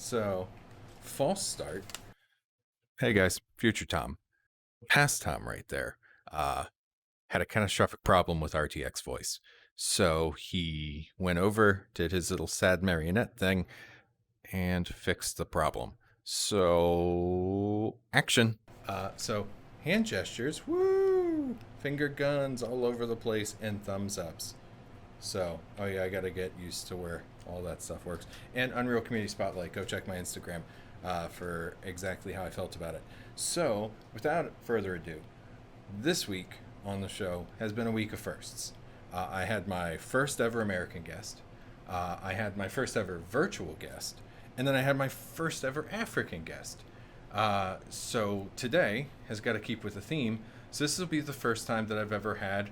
So, false start. Hey guys, future Thom. Past Thom right there. Had a catastrophic problem with RTX voice. So he went over, did his little sad marionette thing, and fixed the problem. So, action. So, hand gestures, woo! Finger guns all over the place, and thumbs ups. So, oh yeah, I gotta get used to where all that stuff works. And Unreal Community Spotlight, go check my Instagram for exactly how I felt about it. So, without further ado, this week on the show has been a week of firsts. I had my first ever American guest, I had my first ever virtual guest, and then I had my first ever African guest. So today has got to keep with the theme. So this will be the first time that I've ever had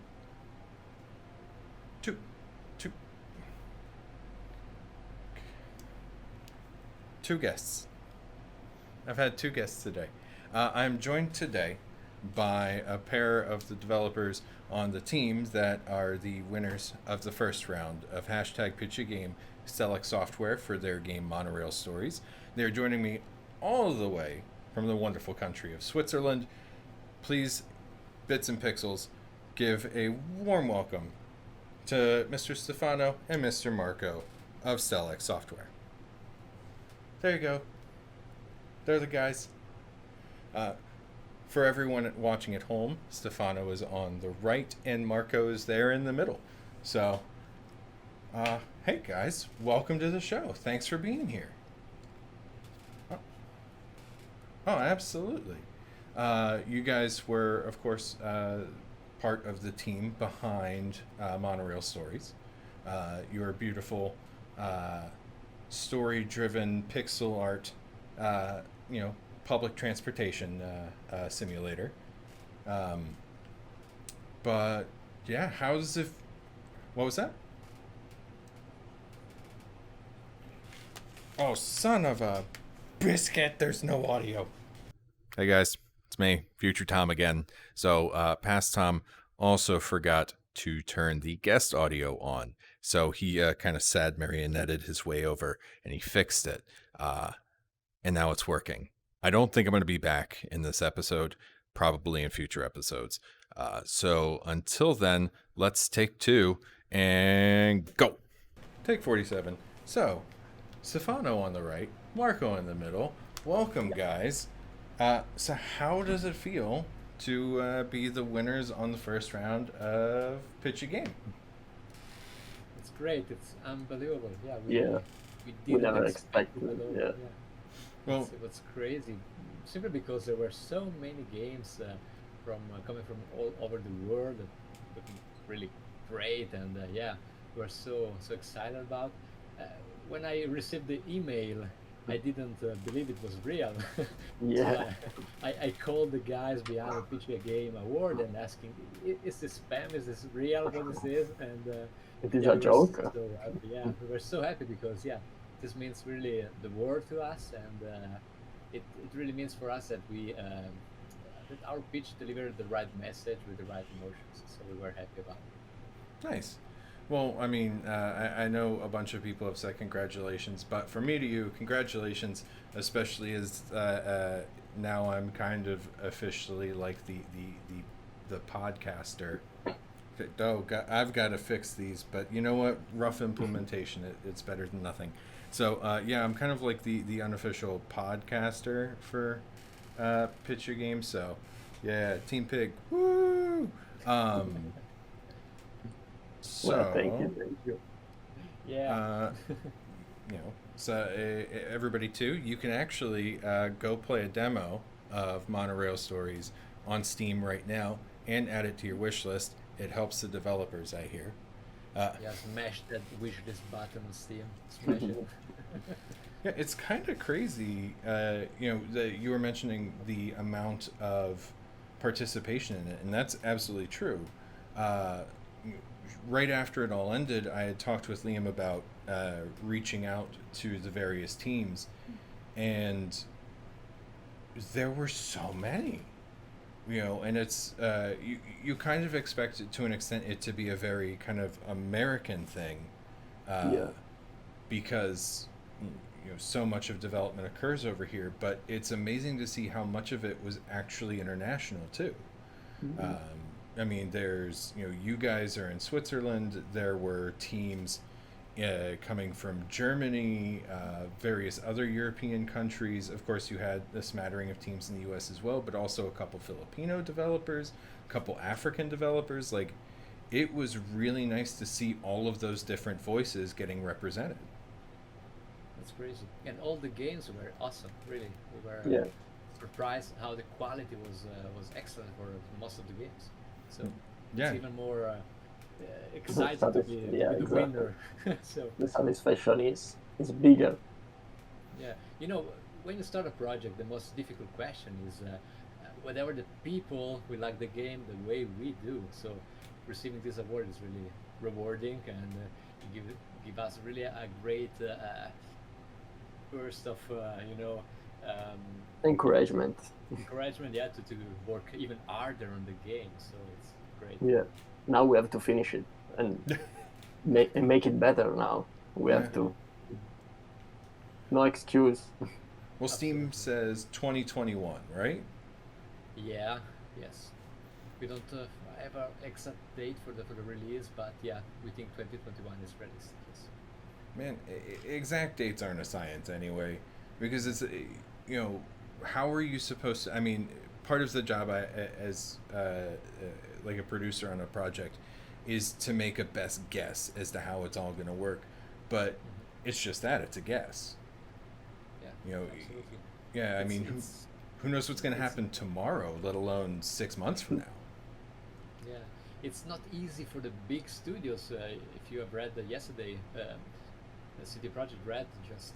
two two two guests. I've had two guests today. I'm joined today by a pair of the developers on the team that are the winners of the first round of hashtag Pitch a Game, Stelex Software, for their game Monorail Stories. They're joining me all the way from the wonderful country of Switzerland. Please, Bits and Pixels, give a warm welcome to Mr. Stefano and Mr. Marco of Stelex Software. There you go. They're the guys. For everyone watching at home, Stefano is on the right and Marco is there in the middle. So, hey guys, welcome to the show. Thanks for being here. Oh, absolutely. You guys were, of course, part of the team behind Monorail Stories. Your beautiful, story-driven pixel art, public transportation simulator. But yeah, how does it? What was that? Oh, son of a biscuit! There's no audio. Hey guys, it's me, future Thom again. So past Thom also forgot to turn the guest audio on, so he kind of sad marionetted his way over and he fixed it, and now it's working. I don't think I'm going to be back in this episode, probably in future episodes. So until then, let's take two and go. Take 47. So, Stefano on the right, Marco in the middle. Welcome, guys. So how does it feel to be the winners on the first round of Pitch a Game? It's great. It's unbelievable. Yeah, we We never didn't expect it expected at all. it. Yeah. Well, it was crazy, simply because there were so many games from coming from all over the world that looking really great, and we're so excited about. Uh, when I received the email, I didn't believe it was real. So Yeah. I called the guys behind the Pitch a Game Award and asking, Is this spam? Is this real? What is this?" And It is yeah, a we were joke. so happy. Yeah, we were so happy because this means really the world to us, and it really means for us that that our pitch delivered the right message with the right emotions. So we were happy about it. nice. Well, I mean, I know a bunch of people have said congratulations, but from me to you, congratulations, especially as now I'm kind of officially like the podcaster. Oh, I've got to fix these, but you know what? Rough implementation, it's better than nothing. So, yeah, I'm kind of like the unofficial podcaster for Pitch Your Game. So, yeah, Team Pig, woo! Well, thank So, you. Yeah. so everybody too, you can actually go play a demo of Monorail Stories on Steam right now and add it to your wish list. It helps the developers, I hear. Yeah, smash that wish list button on Steam. Smash it. Yeah, it's kind of crazy. That you were mentioning the amount of participation in it, and that's absolutely true. Uh, right after it all ended, I had talked with Liam about reaching out to the various teams, and there were so many. And it's you kind of expect it to an extent it to be a very kind of American thing, Yeah. because so much of development occurs over here, but it's amazing to see how much of it was actually international too. Mhm. I mean, there's you guys are in Switzerland. There were teams coming from Germany, various other European countries. Of course, you had a smattering of teams in the U.S. as well, but also a couple Filipino developers, a couple African developers. Like, it was really nice to see all of those different voices getting represented. That's crazy. And all the games were awesome. Really, we were Yeah, surprised how the quality was excellent for most of the games. So it's Yeah, even more the exciting to yeah, be the exactly. winner. So The satisfaction is bigger. yeah, when you start a project, the most difficult question is whether the people will like the game the way we do. So receiving this award is really rewarding, and give us really a great burst of um, Encouragement. encouragement, yeah, to work even harder on the game. So it's great. Yeah. Now we have to finish it and make it better. Now we yeah. have to. No excuse. Well, Steam Absolutely. says 2021, right? Yeah. Yes. We don't have an exact date for the release, but yeah, we think 2021 is realistic. Yes. Man, exact dates aren't a science anyway, because it's how are you supposed to? I mean, part of the job as like a producer on a project is to make a best guess as to how it's all going to work, but Hmm. it's just that it's a guess. Yeah. You know, Absolutely. yeah. I It's mean, it's who knows what's going to it's happen tomorrow, let alone 6 months from now? yeah. It's not easy for the big studios. If you have read yesterday, CD Projekt Red just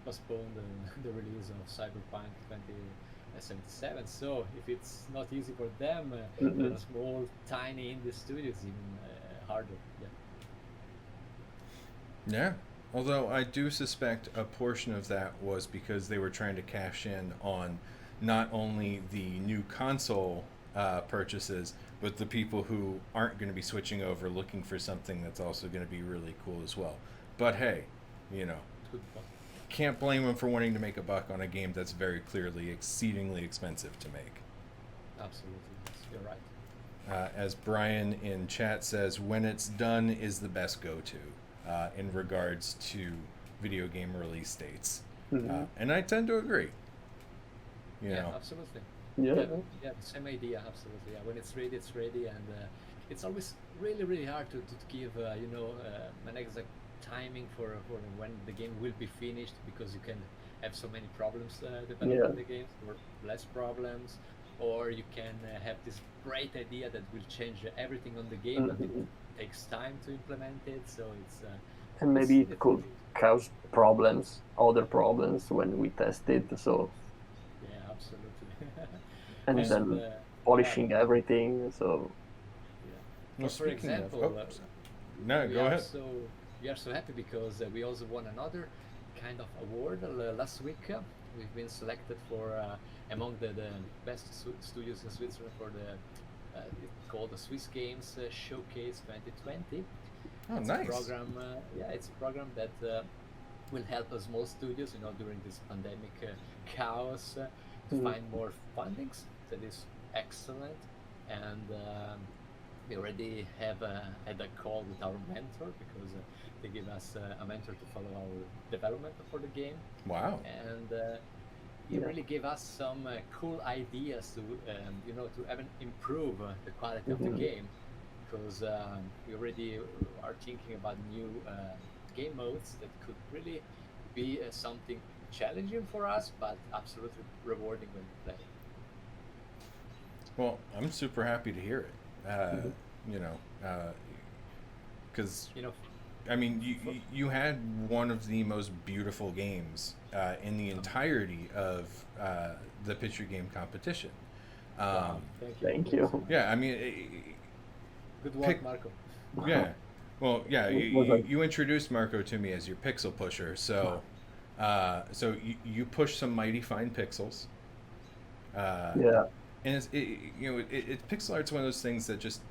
postponed the release of Cyberpunk 2077. So if it's not easy for them, for Mhm. a small, tiny indie studio, it's even harder. Yeah. Yeah. Although I do suspect a portion of that was because they were trying to cash in on not only the new console purchases, but the people who aren't going to be switching over looking for something that's also going to be really cool as well. But hey, you know, Good point. Yeah. can't blame them for wanting to make a buck on a game that's very clearly exceedingly expensive to make. Absolutely. Yes, you're right. As Brian in chat says, when it's done is the best go to in regards to video game release dates. Mhm. And I tend to agree. You Yeah, know, absolutely. Yeah. Yeah, yeah, the same idea, absolutely. Yeah, when it's ready, and it's always really, really hard to give, an exact timing for when the game will be finished because you can have so many problems Yeah. developing the games, or less problems, or you can have this great idea that will change everything on the game, but it Mhm. takes time to implement it. So And maybe it it's could really, cause problems, other problems when we test it. So yeah, absolutely. and And then yeah, polishing everything. So yeah. well, For speaking of, oh, example, no, we go are ahead. so we are so happy because we also won another kind of award last week. We've been selected for among the best studios in Switzerland for the it's called the Swiss Games Showcase 2020. Oh, It's a nice. program, yeah, it's a program that will help small studios, during this pandemic chaos, to mm, find more fundings. That is excellent, and we already have had a call with our mentor because they give us a mentor to follow our development for the game, Wow. and he yeah. really gave us some cool ideas to even improve the quality of the Mhm. game because we already are thinking about new game modes that could really be something challenging for us, but absolutely rewarding when you play. Well, I'm super happy to hear it. Mhm. You know, because You know, I mean, for, you had one of the most beautiful games in the um, entirety of the picture game competition. Um, wow, thank you. Thank Yes, you. yeah, I mean, good pick. work, Marco. Yeah, well, yeah, It was a you introduced Marco to me as your pixel pusher, so you push some mighty fine pixels. Uh, yeah. and pixel art's one of those things that just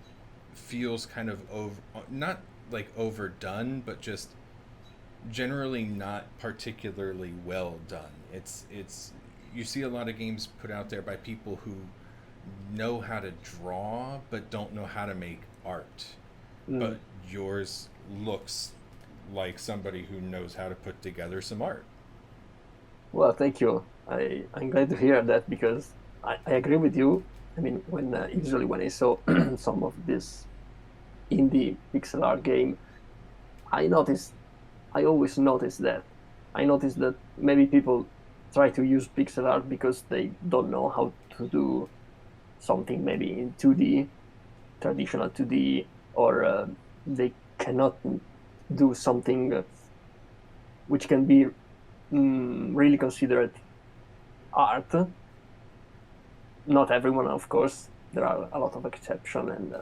feels kind of over, not like overdone, but just generally not particularly well done. It's you see a lot of games put out there by people who know how to draw but don't know how to make art. Mm. But yours looks like somebody who knows how to put together some art. Well, thank you. I'm glad to hear that because I agree with you. I mean, when usually when I saw some of this indie pixel art game, I noticed, I always notice that. I noticed that maybe people try to use pixel art because they don't know how to do something maybe in 2D, traditional 2D, or they cannot do something which can be really considered art. Not everyone, of course. There are a lot of exception, and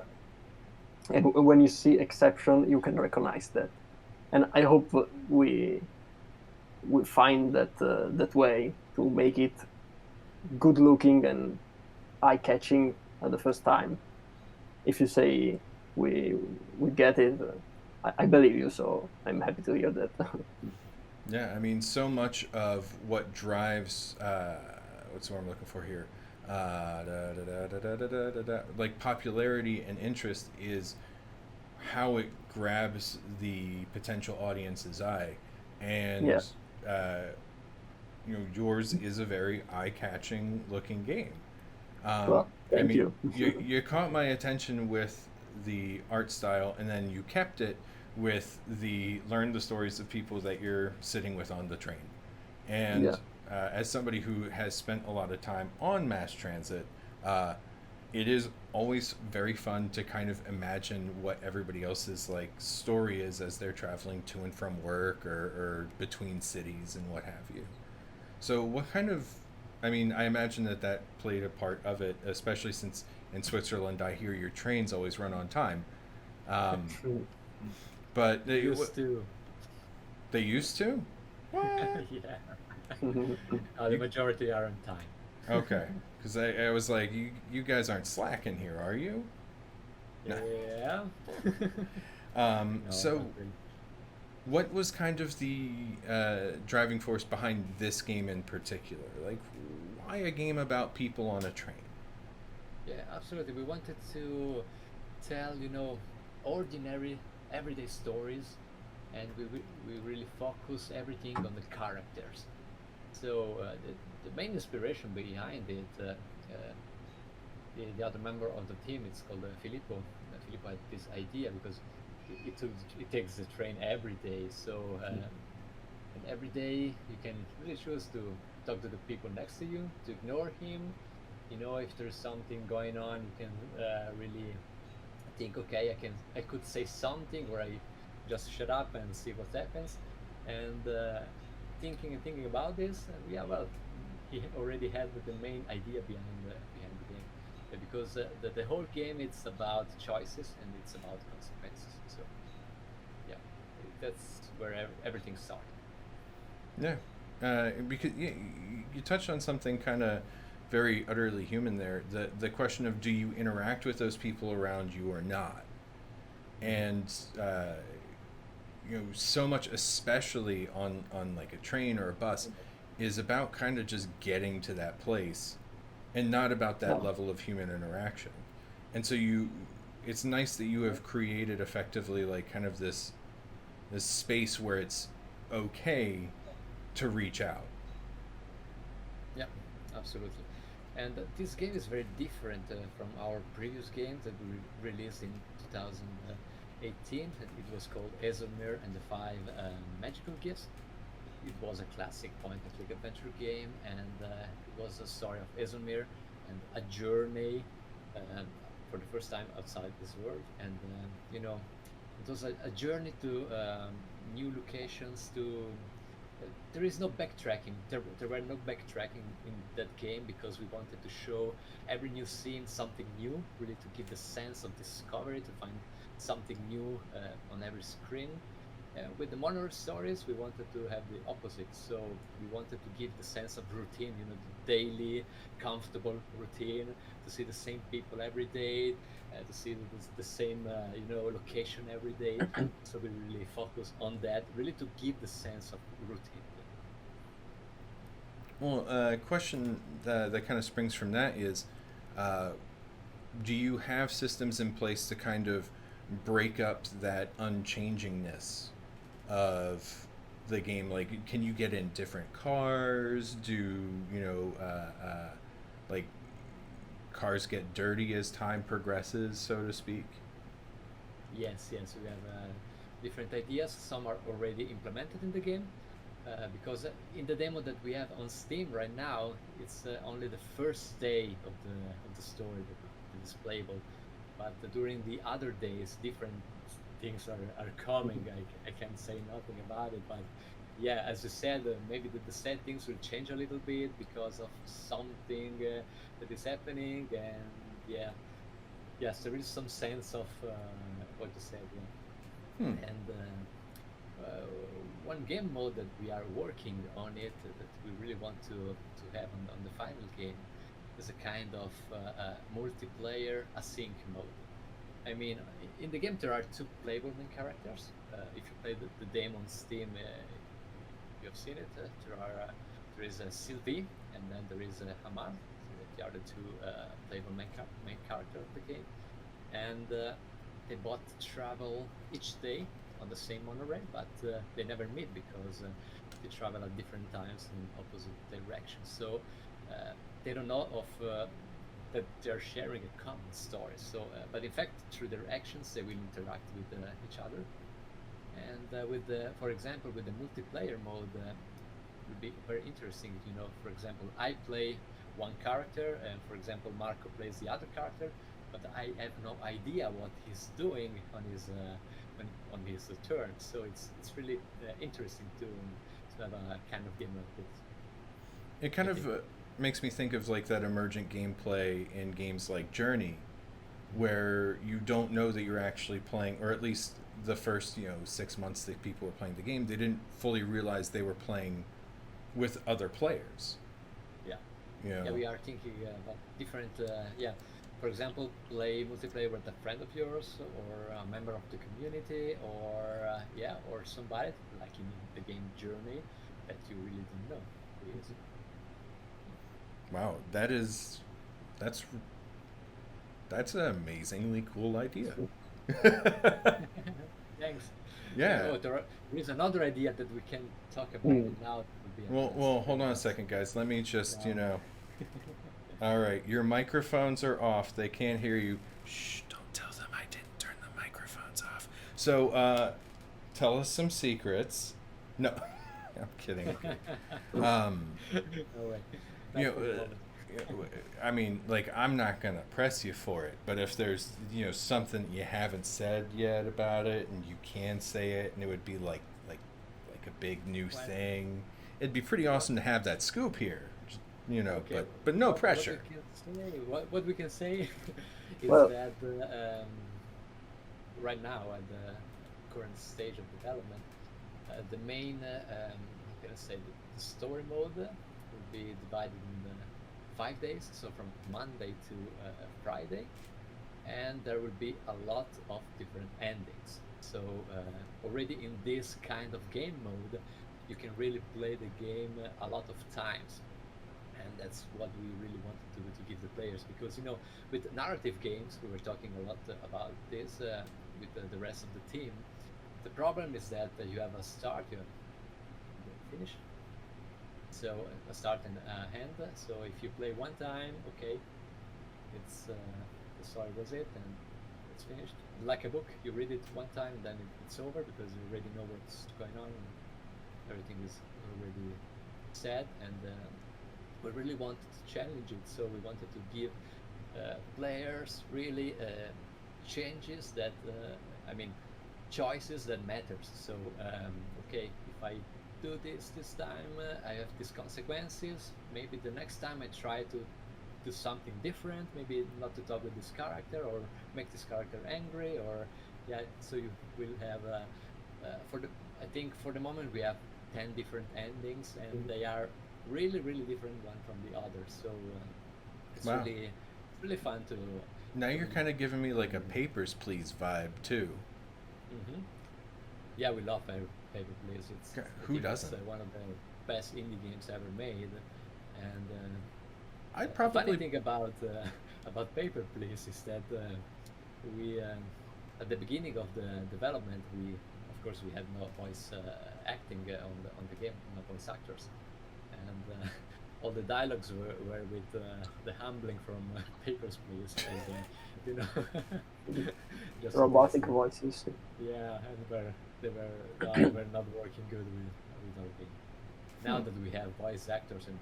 when you see exception, you can recognize that. And I hope we find that way to make it good looking and eye catching at the first time. If you say we get it, I believe you. So I'm happy to hear that. Yeah, I mean, so much of what drives what's the word I'm looking for here? Like popularity and interest is how it grabs the potential audience's eye, Yeah. and uh, yours is a very eye-catching looking game. Well, I thank mean, you. you caught my attention with the art style, and then you kept it with the learn the stories of people that you're sitting with on the train. And Yeah. as somebody who has spent a lot of time on mass transit, uh, it is always very fun to kind of imagine what everybody else's like story is as they're traveling to and from work or between cities and what have you. So, what kind of, I mean, I imagine that that played a part of it, especially since in Switzerland, I hear your trains always run on time. Um, but Used to. they used to? What? Yeah. Mm. The You, majority are on time. okay. Because I was like, you guys aren't slacking here, are you? No. Yeah. No, not So, really. what was kind of the driving force behind this game in particular? Like, why a game about people on a train? Yeah, absolutely. We wanted to tell, ordinary, everyday stories, and we really focus everything on the characters. So the main inspiration behind it, the other member of the team, it's called Filippo. Filippo had this idea because it takes the train every day. So and every day you can really choose to talk to the people next to you, to ignore him. If there's something going on, you can really think, okay, I could say something, or I just shut up and see what happens. And thinking and thinking about this, and yeah, well, he already had the main idea behind the game. Because the whole game it's about choices and it's about consequences. So yeah, that's where everything started. Yeah, because you touched on something kind of very utterly human there. The question of do you interact with those people around you or not, Hmm. and so much, especially on like a train or a bus, is about kind of just getting to that place, and not about that Yeah. level of human interaction. And so it's nice that you have created effectively like kind of this space where it's okay to reach out. Yeah, absolutely. And this game is very different from our previous games that we released in 2018. It was called Ezomir and the Five Magical Gifts. It was a classic point-and-click adventure game, and it was a story of Ezomir and a journey um, for the first time outside this world. And it was a journey to new locations. There is no backtracking. There were no backtracking in that game because we wanted to show every new scene something new, really to give the sense of discovery, to find something new on every screen. With the Monorail Stories, we wanted to have the opposite. So we wanted to give the sense of routine, the daily, comfortable routine, to see the same people every day, to see the same, location every day. So we really focus on that, really to give the sense of routine. Well, a question that kind of springs from that is, uh, do you have systems in place to kind of break up that unchangingness of the game? Like, can you get in different cars? Do like cars get dirty as time progresses, so to speak? Yes, yes, we have different ideas. Some are already implemented in the game. Because in the demo that we have on Steam right now, it's only the first day of the story that is playable. But during the other days, different things are coming. I can't say nothing about it, but yeah, as you said, maybe the settings will change a little bit because of something that is happening, and yeah, yes, there is some sense of what you said, yeah. Hmm. And uh, one game mode that we are working on it that we really want to have on the final game is a kind of multiplayer async mode. I mean, in the game there are two playable main characters. If you play the demo on Steam, you have seen it. There is a Sylvie, and then there is a Hamad. They are the two playable main character of the game, and they both travel each day on the same monorail, but they never meet because they travel at different times in opposite directions. So they don't know of that they're sharing a common story. So, but in fact, through their actions, they will interact with each other. And with the, for example, with the multiplayer mode, it would be very interesting. For example, I play one character, and for example, Marco plays the other character, but I have no idea what he's doing on his turn. So it's really interesting to have a kind of game like this. It kind I of think. makes me think of like that emergent gameplay in games like Journey, where you don't know that you're actually playing, or at least the first 6 months that people were playing the game, they didn't fully realize they were playing with other players. Yeah. You know, Yeah, we are thinking about different. Yeah, for example, play multiplayer with a friend of yours or a member of the community, or or somebody like in the game Journey that you really don't know who is. wow, that's that's an amazingly cool idea. Thanks. Yeah. Yeah. Oh, there is another idea that we can talk about Mm. it now. It would be Well, hold very on a nice. second, guys. Let me just, No. All right, your microphones are off. They can't hear you. Shh, don't tell them I didn't turn the microphones off. So, tell us some secrets. No, I'm kidding. No way. You Not know, for the moment. I mean, like, I'm not gonna press you for it, but if there's, something you haven't said yet about it, and you can say it, and it would be like a big new Well, thing, it'd be pretty what? awesome to have that scoop here, Okay. but no What we pressure. can say? What we can say is Well, that right now at the current stage of development, the main how can I say the story mode will be divided in 5 days, so from Monday to Friday, and there will be a lot of different endings. So already in this kind of game mode, you can really play the game a lot of times, and that's what we really wanted to give the players, because with narrative games we were talking a lot about this with the rest of the team. The problem is that you have a start, you have a finish, so a start and a end. So if you play one time, okay, it's the story was it, and it's finished. Like a book, you read it one time, then it's over because you already know what's going on, and everything is already said. And we really wanted to challenge it, so we wanted to give players really changes that I mean choices that matters. So okay, if I do this time, I have these consequences. Maybe the next time I try to do something different, maybe not to talk with this character or make this character angry, or yeah. So you will have I think for the moment we have 10 different endings, and they are really really different one from the other. So it's Wow. really fun to. Now you're kind of giving me like a Papers, Please vibe too. Hmm. Yeah, we love Paper Please. I Who think it's doesn't? one of the best indie games ever made. And I'd a funny probably. thing about about Paper Please is that we at the beginning of the development, we of course we had no voice acting on the game, no voice actors, and all the dialogues were with the humbling from Papers Please, and you know, just because Robotic voices. yeah, and they were not working good with our game. Now Hmm. that we have voice actors and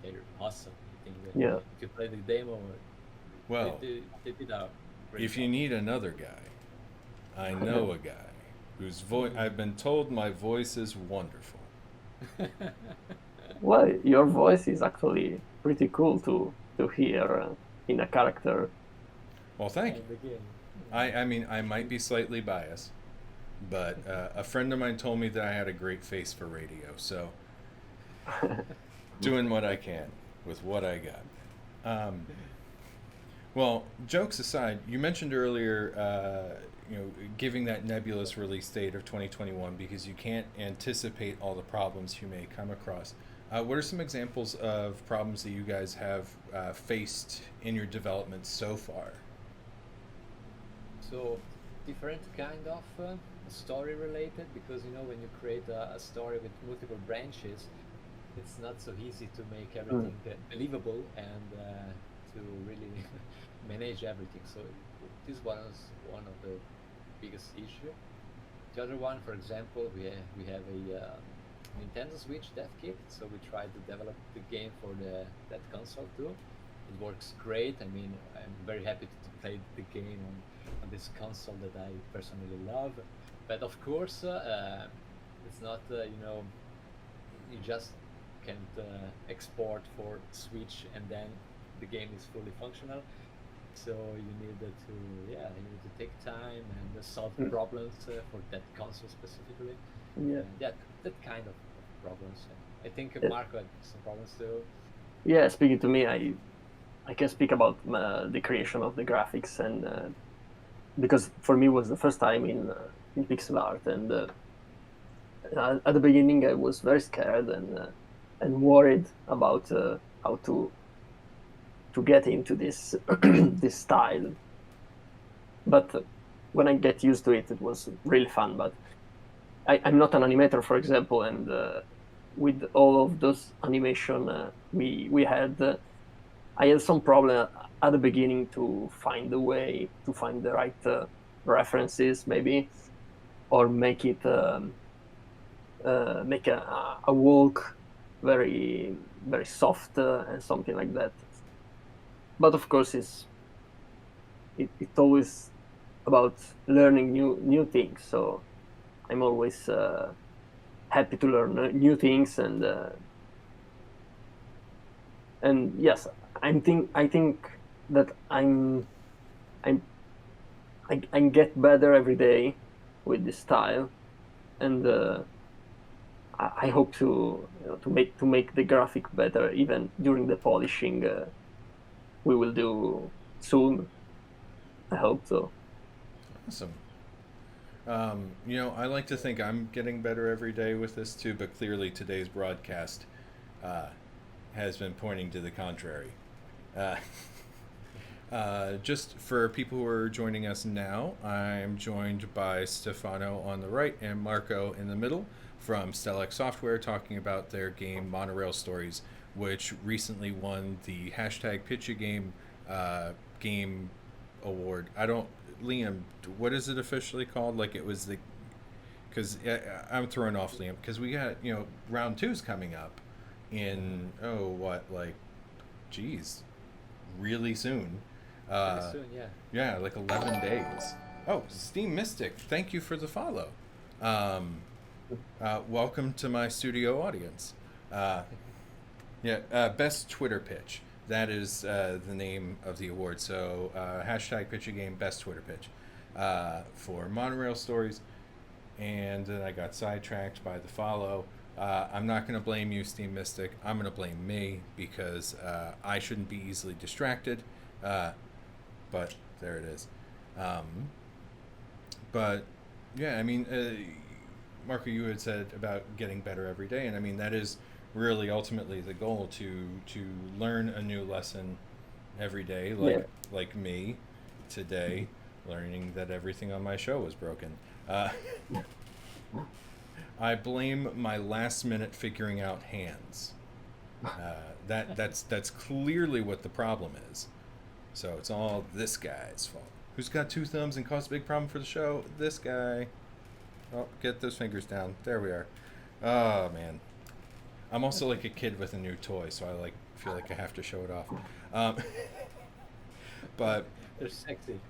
they're awesome, I think that Yeah. if you play the demo, Well, they did a great if you job. need another guy, I know a guy whose voice. Mm. I've been told my voice is wonderful. Well, your voice is actually pretty cool to hear in a character. Well, thank you. And again, I mean, I might be slightly biased, but a friend of mine told me that I had a great face for radio, so doing what I can with what I got. Um, well, jokes aside, you mentioned earlier, giving that nebulous release date of 2021 because you can't anticipate all the problems you may come across. What are some examples of problems that you guys have faced in your development so far? so different kind of story related, because when you create a story with multiple branches, it's not so easy to make Mm. everything believable and to really manage everything. So this was one of the biggest issue. The other one, for example, we have a Nintendo Switch dev kit, so we tried to develop the game for that console too. It works great. I mean, I'm very happy to play the game on this console that I personally love. But of course, it's not you just can't export for Switch and then the game is fully functional. So you needed to, yeah, you need to take time and solve Mm. problems for that console specifically, Yeah. and that kind of problems. I think Yeah. Marco had some problems too. Yeah, speaking to me, I can speak about the creation of the graphics, and because for me it was the first time in pixel art, and at the beginning I was very scared and worried about how to get into this this style. But when I get used to it, it was really fun. But I'm not an animator, for example, and with all of those animation we had, I had some problem at the beginning to find the way to find the right references, maybe, or make a walk very very soft and something like that. But of course, it's always about learning new things. So I'm always happy to learn new things, and yes, I think that I'm I get better every day with this style, and I hope to make the graphic better even during the polishing. We will do soon. I hope so. Awesome. I like to think I'm getting better every day with this too, but clearly today's broadcast uh, has been pointing to the contrary. Uh, just for people who are joining us now, I'm joined by Stefano on the right and Marco in the middle from Stelex Software, talking about their game Monorail Stories, which recently won the hashtag Pitch a Game game award. I don't, Liam, what is it officially called? Like it was the, because I'm thrown off, Liam, because we got, round two's coming up in, oh, what, like, geez, really soon. Pretty Uh, soon, yeah. yeah, like 11 days. Oh, Steam Mystic, thank you for the follow. Um, welcome to my studio audience. Uh, yeah, best Twitter pitch. That is the name of the award. So hashtag pitch a game, best Twitter pitch for Monorail Stories. and then I got sidetracked by the Folow. I'm not going to blame you, Steam Mystic. I'm going to blame me because I shouldn't be easily distracted. But there it is. But yeah, I mean, Marco, you had said about getting better every day, and I mean that is really ultimately the goal, to learn a new lesson every day, Yeah. like me today, learning that everything on my show was broken. Uh, I blame my last minute figuring out hands. That's clearly what the problem is. So it's all this guy's fault. Who's got two thumbs and caused a big problem for the show? This guy. Oh, get those fingers down. There we are. Oh man. I'm also like a kid with a new toy, so I feel like I have to show it off. Um, but They're sexy.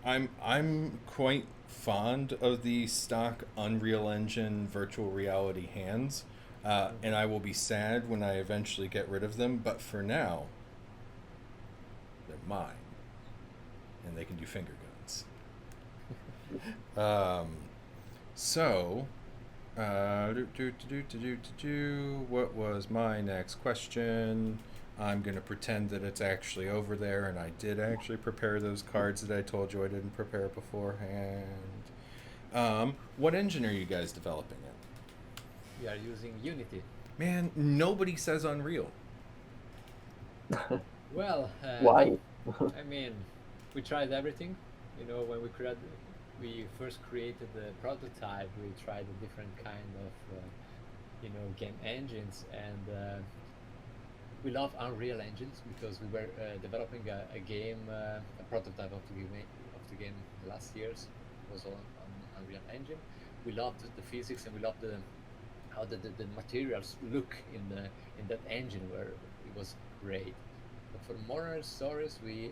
I'm quite fond of the stock Unreal Engine virtual reality hands, and I will be sad when I eventually get rid of them. But for now, they're mine, and they can do finger guns. So, what was my next question? I'm going to pretend that it's actually over there, and I did actually prepare those cards that I told you I didn't prepare beforehand. What engine are you guys developing in? We are using Unity. Man, nobody says Unreal. Well, Why? I mean, we tried everything. When we first created the prototype, we tried a different kind of, game engines, and we love Unreal engines because we were developing a game, a prototype of the game last year's was on Unreal Engine. We loved the physics, and we loved how the materials look in that engine, where it was great. But for Monorail Stories, we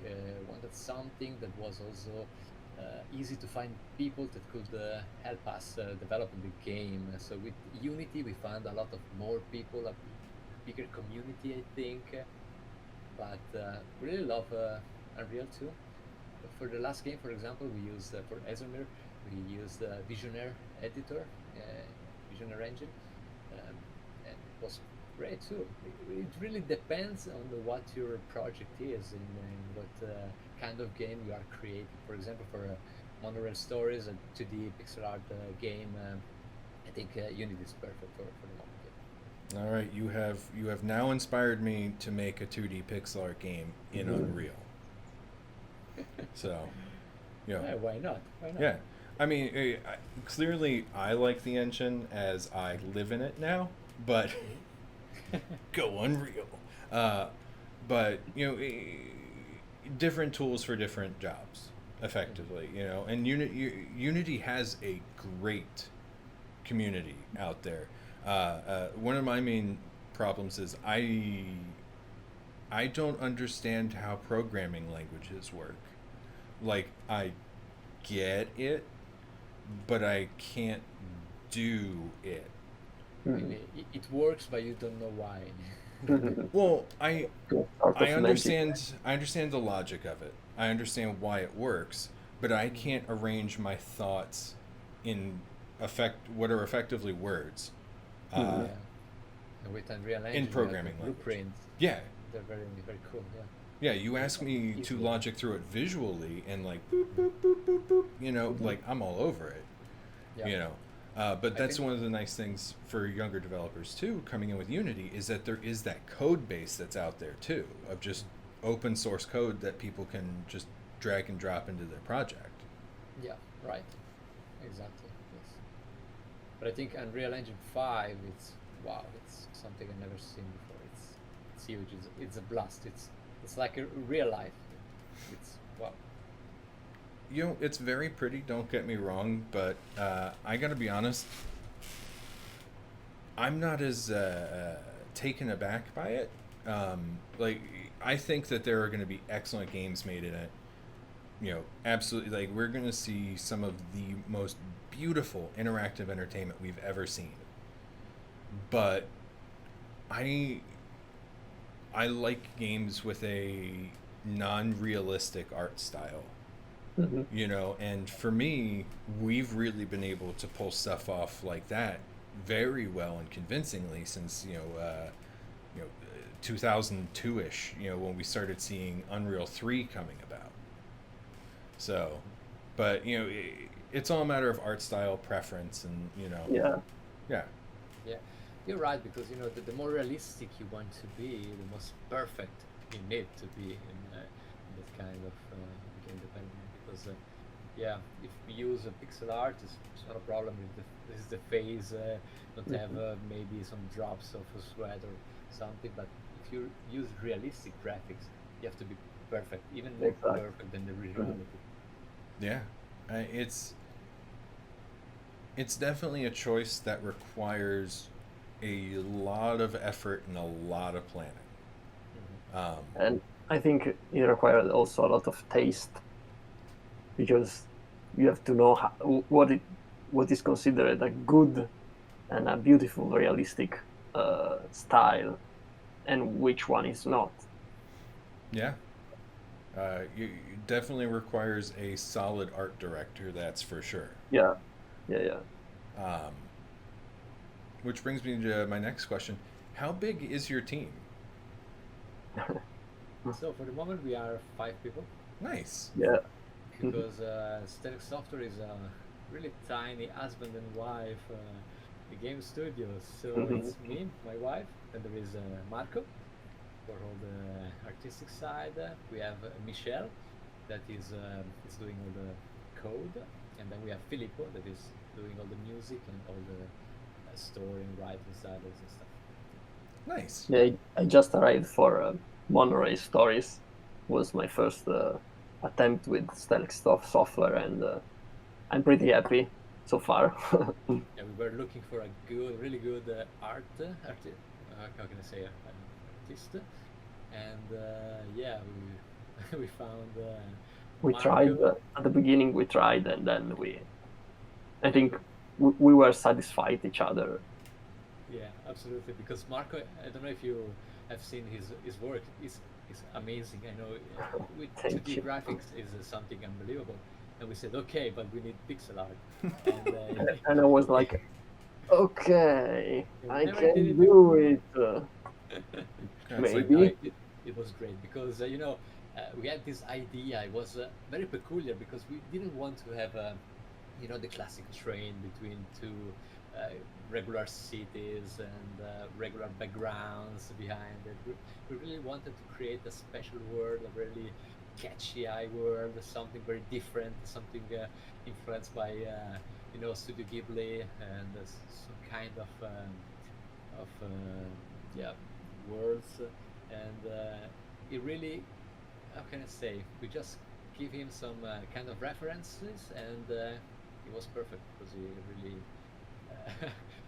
wanted something that was also easy to find people that could help us develop the game. So with Unity, we found a lot of more people, a bigger community, I think. But we really love Unreal too. For the last game, for example, we used for Casimir, we used Visionaire editor, Visionaire engine, and it was great too. It really depends on what your project is, and what kind of game you are creating. For example, for Monorail Stories, a 2D pixel art game, I think Unity is perfect for the moment. All right, you have now inspired me to make a 2D pixel art game in Unreal. So, Yeah, why not? Why not? Yeah, I mean, clearly I like the engine as I live in it now, but go Unreal. But different tools for different jobs, effectively. And Unity has a great community out there. One of my main problems is I don't understand how programming languages work. Like, I get it, but I can't do it. I mean, it works, but you don't know why. Well, I Sort of magic. understand the logic of it. I understand why it works, but I can't arrange my thoughts in what are effectively words. Yeah. And with Unreal Engine, In programming you have the language. blueprints. Yeah. They're very, very cool. Yeah. Yeah, you ask me to Easily. logic through it visually and like boop boop boop boop boop, like I'm all over it. Yeah. But I that's think- one of the nice things for younger developers too, coming in with Unity, is that there is that code base that's out there too, of just open source code that people can just drag and drop into their project. Yeah. Right. Exactly. Yes. But I think Unreal Engine 5, it's something I've never seen before. It's huge. It's a blast. It's like a real life. It's wow. It's very pretty, don't get me wrong, but I gotta be honest, I'm not as taken aback by it. Like, I think that there are going to be excellent games made in it. Absolutely. Like, we're going to see some of the most beautiful interactive entertainment we've ever seen. But I like games with a non-realistic art style. Mhm. you know. And for me, we've really been able to pull stuff off like that very well and convincingly since 2002ish, when we started seeing Unreal 3 coming about. So, but it's all a matter of art style preference, and Yeah. yeah. Yeah, you're right, because the more realistic you want to be, the most perfect you need to be in that kind of game development. Because yeah, if we use a pixel art, it's not a problem if this is the phase don't have Mhm. maybe some drops of a sweat or something. But if you use realistic graphics, you have to be perfect, even more Exactly. perfect than the Mhm. reality. Yeah, it's definitely a choice that requires a lot of effort and a lot of planning. Hmm. Um, And I think it required also a lot of taste because you have to know what is considered a good and a beautiful, realistic style, and which one is not. yeah, it definitely requires a solid art director, that's for sure. Yeah, yeah, Um, which brings me to my next question: how big is your team? yeah, So for the moment, we are 5 people. Nice. yeah. Mhm. Because Stelex Software is a really tiny husband and wife game studio. So Mhm. it's me, my wife, and there is Marco for all the artistic side. We have Michelle that is doing all the code, and then we have Filippo that is doing all the music and all the story and writing sides and stuff. Nice. Yeah, I just arrived for Monorail Stories. Was my first attempt with Stelex Software, and I'm pretty happy so far. Yeah, we were looking for a good, really good how can I say, artist, and yeah, we we found We tried Marco. at the beginning. We tried, and then I think we were satisfied each other. Yeah, absolutely. Because Marco, I don't know if you have seen his work. Is amazing. I know with Thank 2D you. graphics is something unbelievable. And we said, okay, but we need pixel art. And And I was like, okay, we I never did can it do before. it. That's like, No, Maybe. it was great because we had this idea. It was very peculiar because we didn't want to have the classic train between two uh, regular cities and regular backgrounds behind it. We really wanted to create a special world, a really catchy eye world, something very different, something influenced by Studio Ghibli and some kind of yeah, worlds, and it really, how can I say, we just give him some kind of references, and it was perfect because he really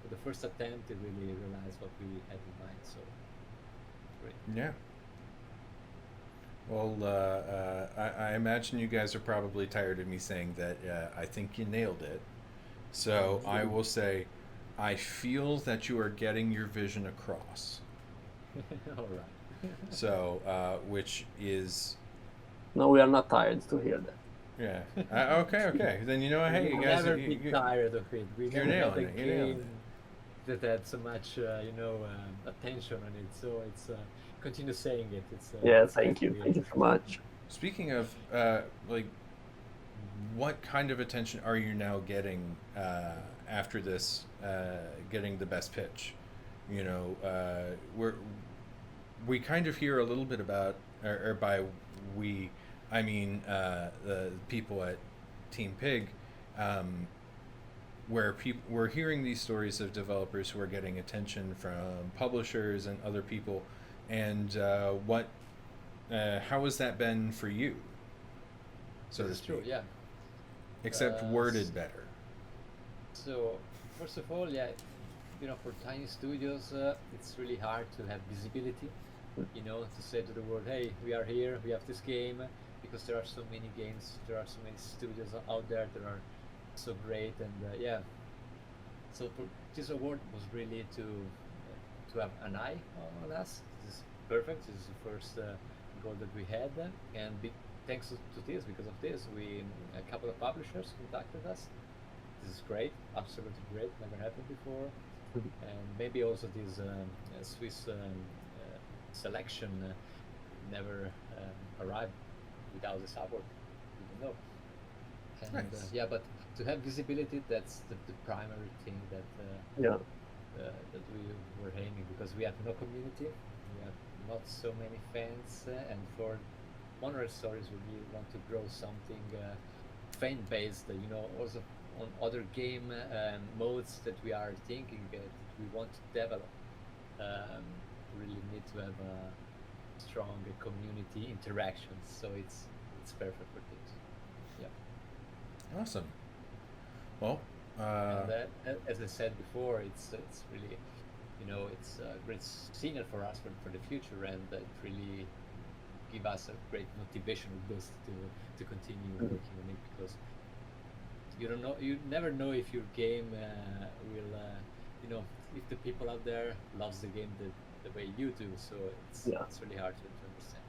with the first attempt he really realized what we had in mind. So great. yeah. Well, I imagine you guys are probably tired of me saying that I think you nailed it. So I will say, I feel that you are getting your vision across. All right. So, which is, No, we are not tired to hear that. yeah. Okay, okay. Then We hey, will you guys, never be tired of it. We you're never had nailing a it. You're nailing it. game that had so much, attention on it. So it's continue saying it. Yeah, It's nice thank to you. hear. Thank you so much. Speaking of, like, what kind of attention are you now getting after this? Getting the best pitch, we kind of hear a little bit about, or by we, I mean the people at Team Pig, um, where people we're hearing these stories of developers who are getting attention from publishers and other people, and how has that been for you, so This to is true. speak, Yeah. except Uh, worded better? so first of all, yeah, for tiny studios, it's really hard to have visibility. To say to the world, hey, we are here, we have this game, because there are so many games, there are so many studios out there that are so great, and yeah. So for this award was really to have an eye on us. This is perfect. This is the first goal that we had, and thanks to this, because of this, a couple of publishers contacted us. This is great, absolutely great, never happened before. And maybe also this Swiss selection never arrived without the support. We don't know. And Nice. yeah, but to have visibility, that's the primary thing that Yeah. that we were aiming, because we have no community, we have not so many fans, and for Monorail Stories, we really want to grow something fan based. You know, also on other game modes that we are thinking that we want to develop. Really need to have a strong community interactions, so it's perfect for this. Yeah. Awesome. Well, And as I said before, it's really, you know, it's a great signal for us for the future, and it really give us a great motivational boost to continue working on it, because you don't know, you never know if your game will, you know, if the people out there loves the game the way you do. So it's really hard to understand.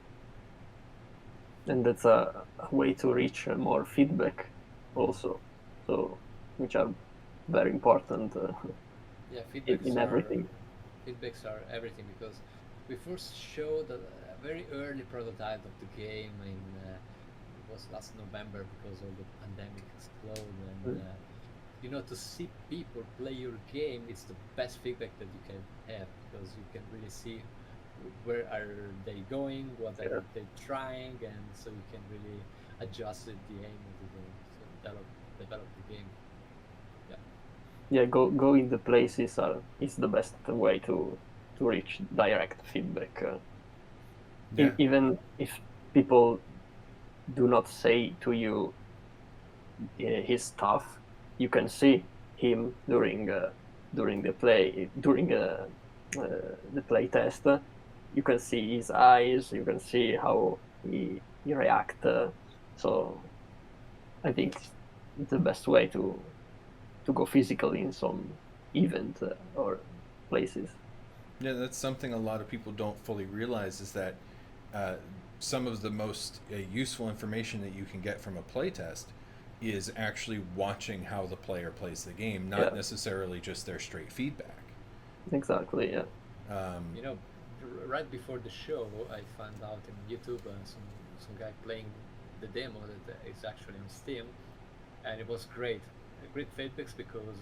And that's a way to reach more feedback also, so which are very important Yeah, in everything. feedbacks are everything, because we first showed a very early prototype of the game in it was last November, because all the pandemic exploded, and you know, to see people play your game, it's the best feedback that you can have, because you can really see where are they going, what are they trying, and so you can really adjust the aim of the game, so develop the game. Yeah, go in the places is the best way to reach direct feedback. yeah. Even if people do not say to you his stuff, you can see him during the play test. You can see his eyes. You can see how he react. So I think it's the best way to go physically in some event or places. Yeah, that's something a lot of people don't fully realize, is that some of the most useful information that you can get from a playtest is actually watching how the player plays the game, not necessarily just their straight feedback. Exactly, yeah. You know, right before the show, I found out in YouTube some guy playing the demo that is actually on Steam, and it was great feedbacks, because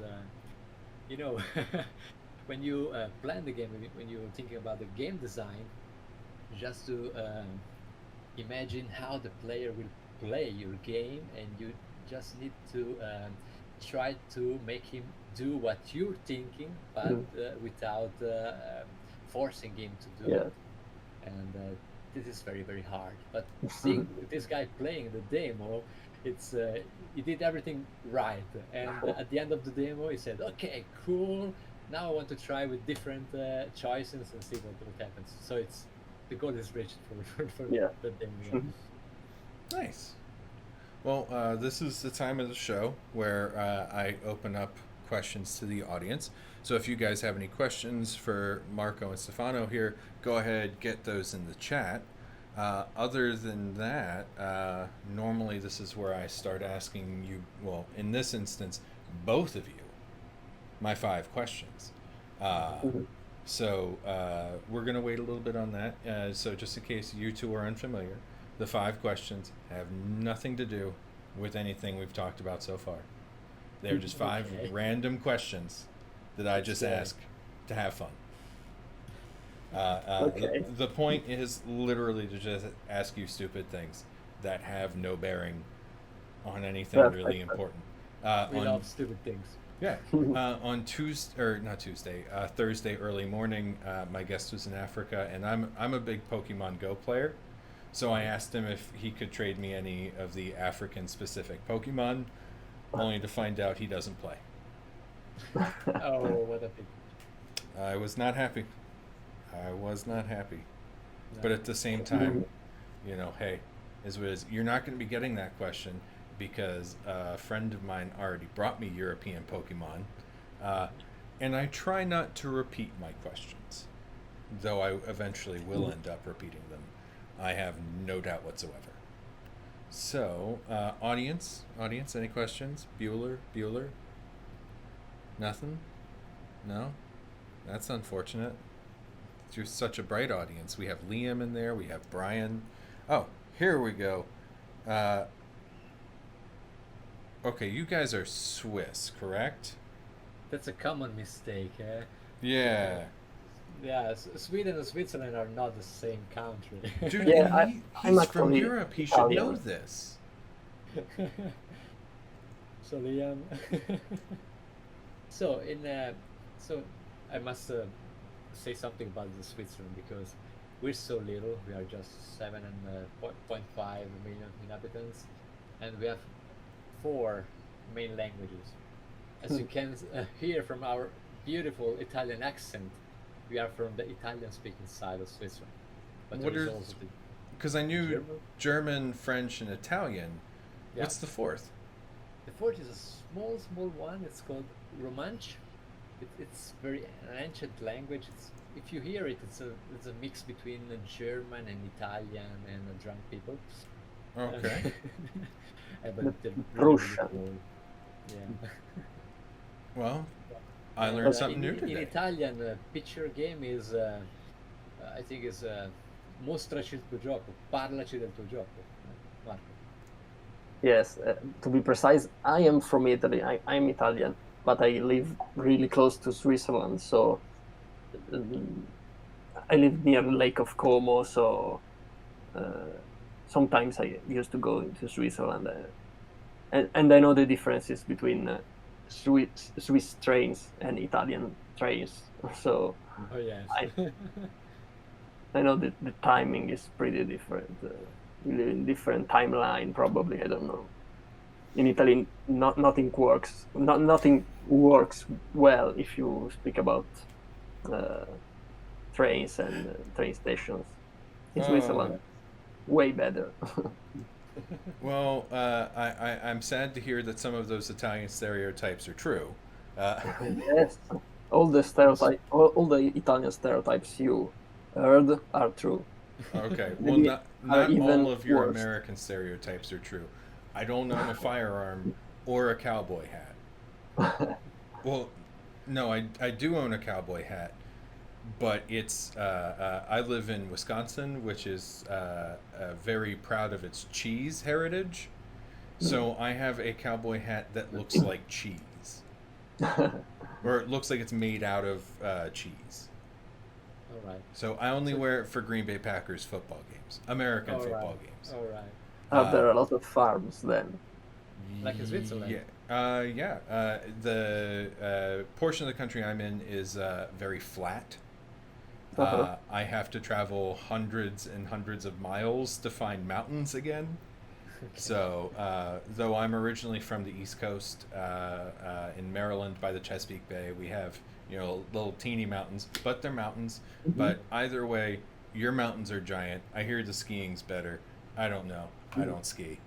you know, when you plan the game, when you're thinking about the game design, just to imagine how the player will play your game, and you just need to try to make him do what you're thinking, but without forcing him to do it. And this is very, very hard. But seeing this guy playing the demo, it's he did everything right. And at the end of the demo, he said, "Okay, cool. Now I want to try with different choices and see what happens." So it's the goal is reached for the demo. Nice. Well, this is the time of the show where I open up questions to the audience. So if you guys have any questions for Marco and Stefano here, go ahead, get those in the chat. Other than that, normally this is where I start asking you, well, in this instance, both of you, my 5 questions. So we're going to wait a little bit on that. So just in case you two are unfamiliar, the 5 questions have nothing to do with anything we've talked about so far. They're just 5 random questions that I just ask to have fun. The point is literally to just ask you stupid things that have no bearing on anything really important. We love stupid things. Yeah. On Thursday early morning, my guest was in Africa, and I'm a big Pokemon Go player. So I asked him if he could trade me any of the African-specific Pokemon, only to find out he doesn't play. Oh, what a pity. I was not happy. No. But at the same time, you know, hey, as it is, you're not going to be getting that question because a friend of mine already brought me European Pokemon, and I try not to repeat my questions, though I eventually will end up repeating them. I have no doubt whatsoever. So, audience, any questions? Bueller? Nothing? No? That's unfortunate. You're such a bright audience. We have Liam in there. We have Brian. Oh, here we go. Okay, you guys are Swiss, correct? That's a common mistake. Yeah. Yeah, Sweden and Switzerland are not the same country. Dude, Yeah, and I'm he's from actually Europe. He should know Italian. this. So Liam. So so I must say something about the Switzerland because we're so little. We are just 7.5 million inhabitants, and we have 4 main languages. As you can hear from our beautiful Italian accent, we are from the Italian-speaking side of Switzerland. But What there is are- also the Because I knew German. German, French, and Italian. Yeah. What's the fourth? The fourth is a small one. It's called Romansh. It's very an ancient language. If you hear it, it's a mix between German and Italian and drunk people. Okay. But they're really Russian. cool. Yeah. Well, I And, learned something new in today. Italian, picture game is I think is mostraci il tuo gioco, parlaci del tuo gioco. Marco. Yes, to be precise, I am from Italy. I'm Italian, but I live really close to Switzerland. So I live near the Lake of Como. So sometimes I used to go into Switzerland, and I know the differences between Swiss trains and Italian trains. So Oh yes. I know that the timing is pretty different. We live in different timeline, probably. I don't know. In Italy, nothing works. Nothing works well if you speak about trains and train stations. In Switzerland, way better. Well, I'm sad to hear that some of those Italian stereotypes are true. Yes, all the Italian stereotypes you heard are true. Okay, well, Maybe not are even all of your worse. American stereotypes are true. I don't own a firearm or a cowboy hat. Well, no, I do own a cowboy hat, but it's I live in Wisconsin, which is very proud of its cheese heritage. So I have a cowboy hat that looks like cheese, or it looks like it's made out of cheese. All right. So I only wear it for Green Bay Packers football games, American football games. All right. Are there a lot of farms then? Like in Switzerland? Yeah. The portion of the country I'm in is very flat. I have to travel hundreds and hundreds of miles to find mountains again. So, though I'm originally from the East Coast, in Maryland by the Chesapeake Bay, we have little teeny mountains, but they're mountains. But either way, your mountains are giant. I hear the skiing's better. I don't know. I don't ski.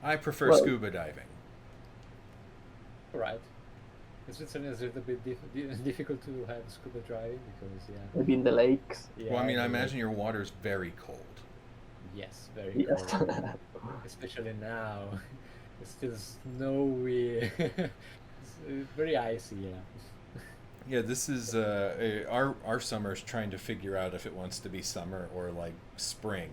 I prefer scuba diving. All right. In Switzerland, it's a little bit difficult to have scuba driving because Maybe in the lakes. Well, I mean, I imagine your water's very cold. Yes, very Yes. cold. Especially now, it's still snowy. It's very icy. Yeah. Yeah, this is our summer's trying to figure out if it wants to be summer or like spring,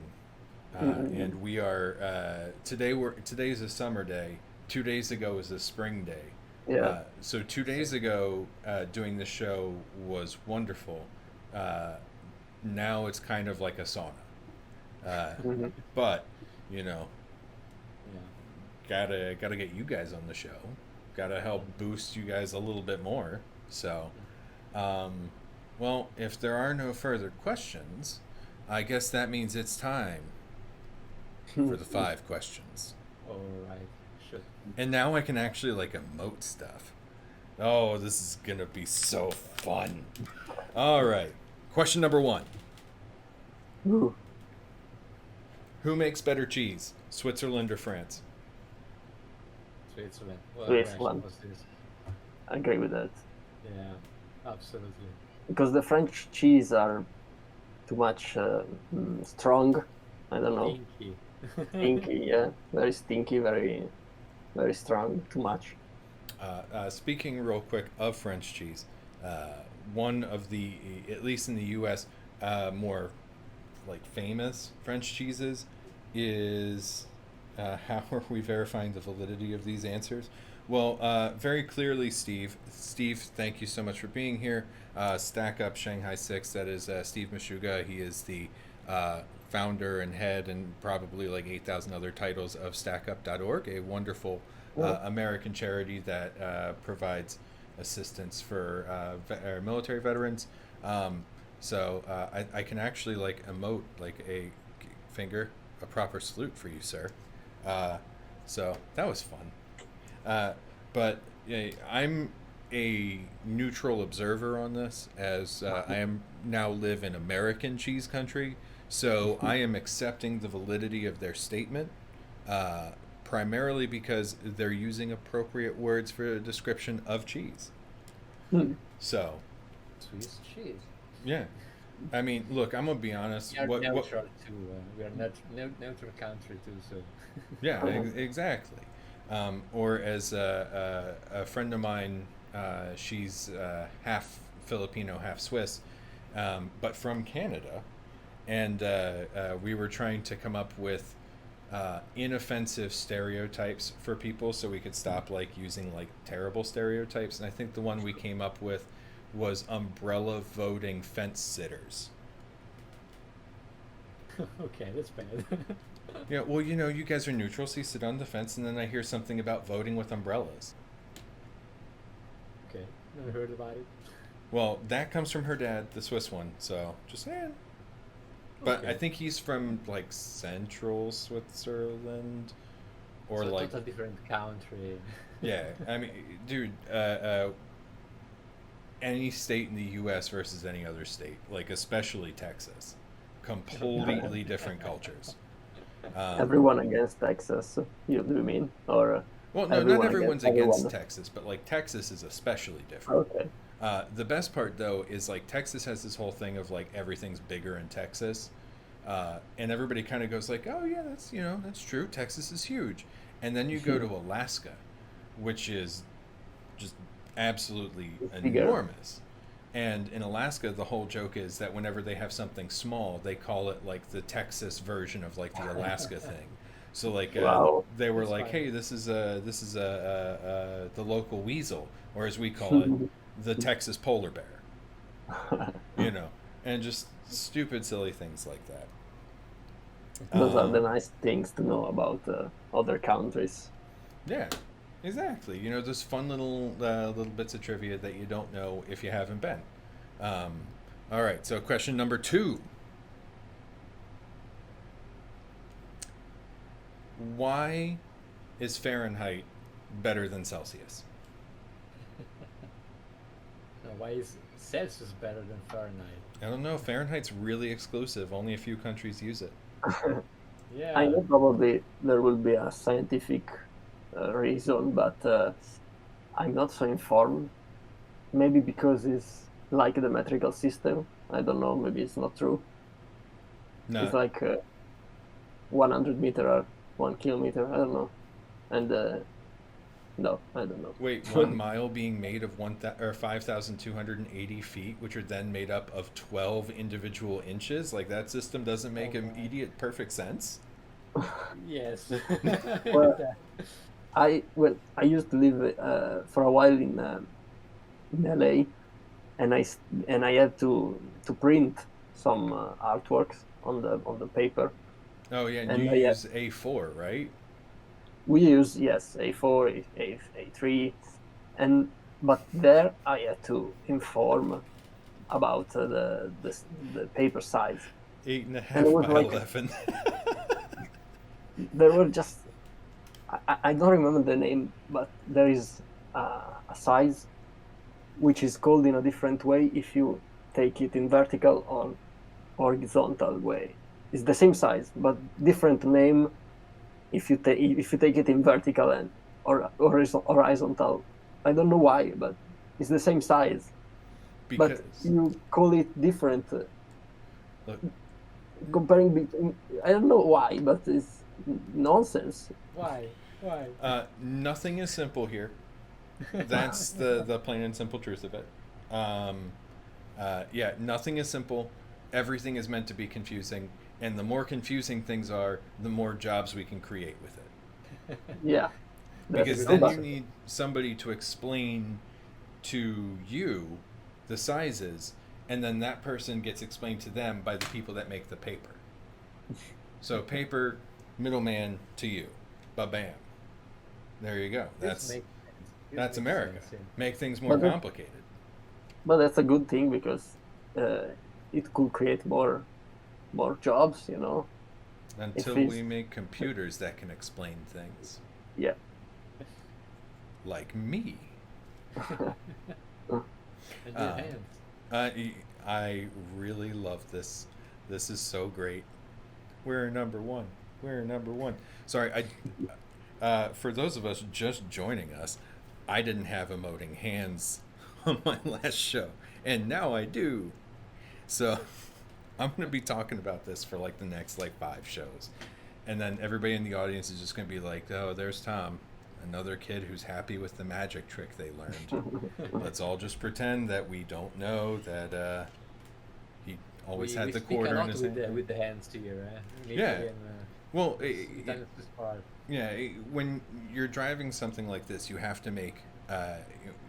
and we are today's a summer day. 2 days ago was a spring day. Yeah. So 2 days ago, doing the show was wonderful. Now it's kind of like a sauna. But Yeah. gotta get you guys on the show. Gotta help boost you guys a little bit more. So, well, if there are no further questions, I guess that means it's time for the 5 questions. All right. Sure. And now I can actually like emote stuff. Oh, this is gonna be so fun. All right. Question number 1. Ooh. Who makes better cheese, Switzerland or France? Switzerland. Switzerland. Was this? I agree with that. Yeah, absolutely. Because the French cheese are too much strong, I don't know. Stinky. Stinky, yeah, very stinky, very very strong, too much. Speaking real quick of French cheese, one of the, at least in the U.S., more like famous French cheeses is, how are we verifying the validity of these answers? Well, very clearly, Steve. Steve, thank you so much for being here. Stack Up Shanghai Six. That is Steve Meshuga. He is the founder and head, and probably like 8,000 other titles of StackUp.org, a wonderful American charity that provides assistance for military veterans. I can actually like emote like a finger, a proper salute for you, sir. So that was fun. But yeah, I'm a neutral observer on this, as I am now live in American cheese country. So I am accepting the validity of their statement, primarily because they're using appropriate words for a description of cheese. Hmm. So, Swiss cheese. yeah. I mean, look, I'm gonna be honest. We are What neutral too. We are neutral country too. So Yeah, exactly. Or as a friend of mine, she's half Filipino, half Swiss, but from Canada, and we were trying to come up with inoffensive stereotypes for people, so we could stop like using like terrible stereotypes. And I think the one we came up with was umbrella voting fence sitters. okay, that's bad. Yeah, well, you guys are neutral, so you sit on the fence, and then I hear something about voting with umbrellas. okay, never heard about it. Well, that comes from her dad, the Swiss one, so just saying. But Okay. I think he's from like central Switzerland, or So like, total different country. yeah. I mean, dude, any state in the U.S. versus any other state, like especially Texas, completely different cultures. Everyone against Texas, you mean? Or Well, no, not everyone everyone's against against everyone? Texas, but like Texas is especially different. Okay. The best part though is like Texas has this whole thing of like everything's bigger in Texas, and everybody kind of goes like, "Oh yeah, that's true. Texas is huge," and then you go to Alaska, which is just absolutely It's bigger. enormous. And in Alaska, the whole joke is that whenever they have something small, they call it like the Texas version of like the Alaska thing. So like Wow. they were That's like, fine. "Hey, this is the local weasel," or as we call it, the Texas polar bear. You know, and just stupid, silly things like that. Those are the Um, nice things to know about other countries. yeah, exactly. Those fun little bits of trivia that you don't know if you haven't been. Um, all right, so question number 2. Why is Fahrenheit better than Celsius? Now, why is Celsius better than Fahrenheit? I don't know. Fahrenheit's really exclusive. Only a few countries use it. I Yeah. know probably there will be a scientific reason, but I'm not so informed. Maybe because it's like the metrical system. I don't know. Maybe it's not true. It's No, like 100 meter or 1 kilometer. I don't know. And no, I don't know. wait, 1 mile being made of 5,280 feet, which are then made up of 12 individual inches. Like that system doesn't make Oh my. immediate perfect sense. Yes. Well, Yeah. I used to live for a while in LA, and I had to print some artworks on the paper, Oh yeah, and you and use A4, right? we use, yes, A4, A3, and but there I had to inform about the paper size, Eight and a and it half was by like 11. there were just I don't remember the name, but there is a size which is called in a different way if you take it in vertical or horizontal way. It's the same size, but different name if you take it in vertical or horizontal. I don't know why, but it's the same size. But Because you call it different. look, comparing between. I don't know why, but it's nonsense. Why? Why? Nothing is simple here. That's the plain and simple truth of it. Um, yeah, nothing is simple. Everything is meant to be confusing, and the more confusing things are, the more jobs we can create with it. Yeah, That's a that's Because good true. then you But answer. need somebody to explain to you the sizes, and then that person gets explained to them by the people that make the paper. So paper, middleman to you. Ba bam. There you go. This makes sense. This That's makes America. sense. Yeah. Make things more but that, complicated but that's a good thing because uh, it could create more jobs. If until we it's make computers that can explain things. yeah. Like me. And your Uh, hands. I really love this. This is so great. We're number one. We're number one. Sorry, for those of us just joining us, I didn't have emoting hands on my last show, and now I do. So I'm going to be talking about this for like the next like 5 shows, and then everybody in the audience is just going to be like, "Oh, there's Thom, another kid who's happy with the magic trick they learned." Let's all just pretend that we don't know that he always We had the speak a quarter in lot his with hand. the hands here. In Yeah. Italy and Well, sometimes this part. yeah. When you're driving something like this, you have to make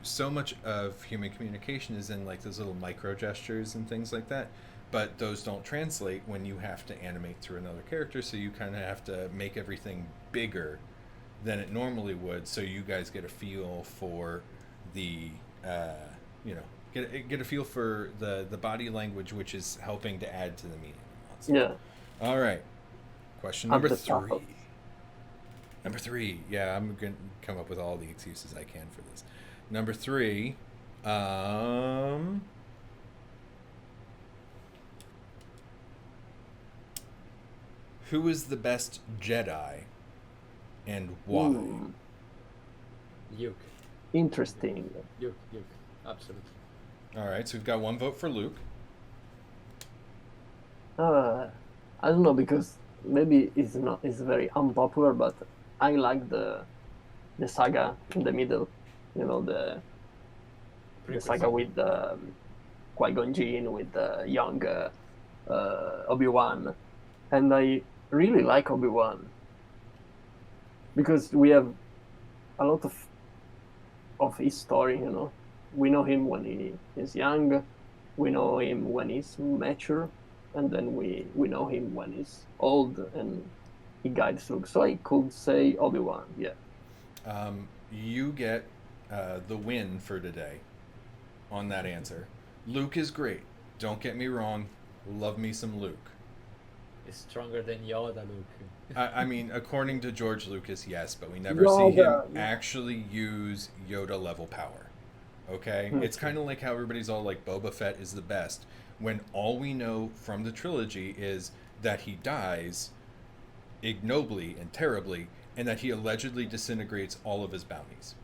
so much of human communication is in like those little micro gestures and things like that. But those don't translate when you have to animate through another character. So you kind of have to make everything bigger than it normally would, so you guys get a feel for the uh, you know get a feel for the body language, which is helping to add to the meaning and all that stuff. Yeah, All right, question at number the top of 3. Number 3, yeah, I'm gonna come up with all the excuses I can for this. Number 3, um, who is the best Jedi and why? Luke. interesting. Luke. Luke. Absolutely. All right, so we've got 1 vote for Luke. Uh, I don't know because maybe it's very unpopular, but I like the saga in the middle. The saga Prequels. with Qui-Gon Jinn, with young Obi-Wan, and I really like Obi-Wan because we have a lot of his story. We know him when he is young, we know him when he's mature, and then we know him when he's old and he guides Luke. So I could say Obi-Wan. Yeah. You get the win for today on that answer. Luke is great. Don't get me wrong. Love me some Luke. Is stronger than Yoda, Luke. I mean, according to George Lucas, yes, but we never see him Yoda. actually use Yoda level power. Okay? It's Okay. kind of like how everybody's all like Boba Fett is the best, when all we know from the trilogy is that he dies ignobly and terribly, and that he allegedly disintegrates all of his bounties.